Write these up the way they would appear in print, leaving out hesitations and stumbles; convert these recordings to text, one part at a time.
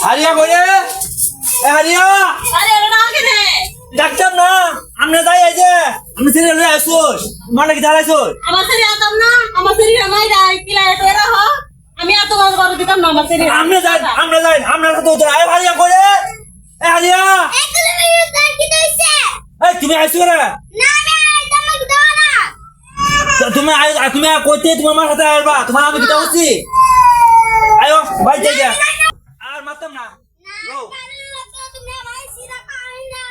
হারিয়া কইরে এ হারিয়া আরে ওরা না কেনে ডাক্তার না আমরা যাই এই যে আমি ছেড়ে লই আসুস মানে কি দাঁড়াইছস আমার শরীর আতাম না আমার শরীর নাই রাই কিলা এটা এরা হ আমি এত কাজ করে দিতাম না আমার শরীর আমরা যাই আমরা তো তোর আয় হারিয়া কইরে এ হারিয়া এক কিলোমিটার দূর কি দইছে এই তুমি আইছো রে না আমি আইতাম না দাও না তুমি কইতে তোমার মার সাথে আইবা তোমার আমি কি হচ্ছি আয়ো ভাই যাই যা আর মারতাম না লো তুমি আমার সিরা খাই না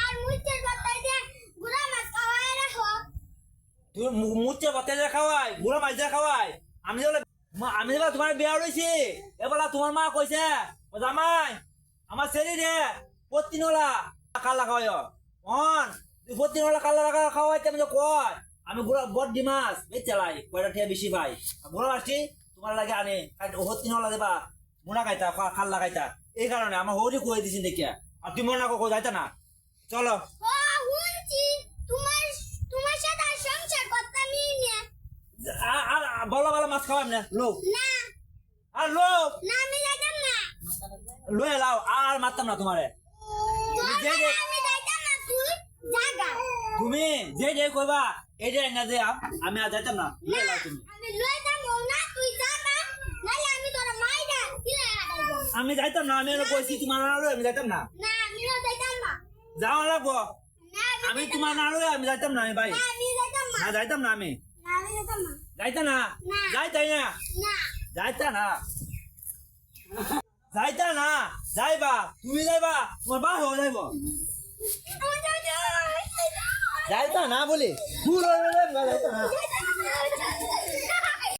আর মুইতে বাতাই দে গুড়া মাছ খাওয়াই রাখো তুই মুচ্ছে বাতে যা খাওয়াই বুড়া মাছ যা খাওয়াই আমি বলে তোমার বিয়া রইছি এবেলা তোমার মা কইছে ও জামাই আমার শরীরে প্রতিনলা কালা খাওয়াই অন তুই প্রতিনলা কালা খাওয়াইতে আমি কয় আমি বুড়া বড্ডি মাছ বেচালাই কয়টা টিয়া বেশি ভাই বুড়া মাছটি তোমার লাগে আনে প্রতিনলা দেবা মুনা খাইতা খাল্লা খাইতা এই কারণে আমার হরি কই দিছি দেখিয়া আর তুমি মনে কো যাইতা না চলো ও হুনছি তোমার তোমার সাথে আর সংসার করতে নি না আর বলো বলো মাছ খাওয়াম না লোক না আর লোক না আমি যাইতাম না লয়ে লাও আর মারতাম না তোমারে আমি যাইতাম না তুই জাগা তুমি যে কইবা এই না যে আমি আর যাইতাম না লয়ে লাও তুমি আমি লইতাম না তুই জাগা নালে আমি তোর মাইরা কিলা হাঁটাইবো আমি যাইতাম না আমি আর কইছি তোমার না লয়ে আমি যাইতাম না না আমিও যাইতাম না যাও লাগবো না আমি তোমার না লয়ে আমি যাইতাম না আমি ভাই আমি যাইতাম না না যাইতাম না আমি না আমি যাইতাম না যাইতা না না। যাইতাই না না যাইতা না যাইতা না যাইবা তুমি যাইবা তোমার বা হয়ে যাইব যাইতা না বলি দূর হয়ে যাইতা না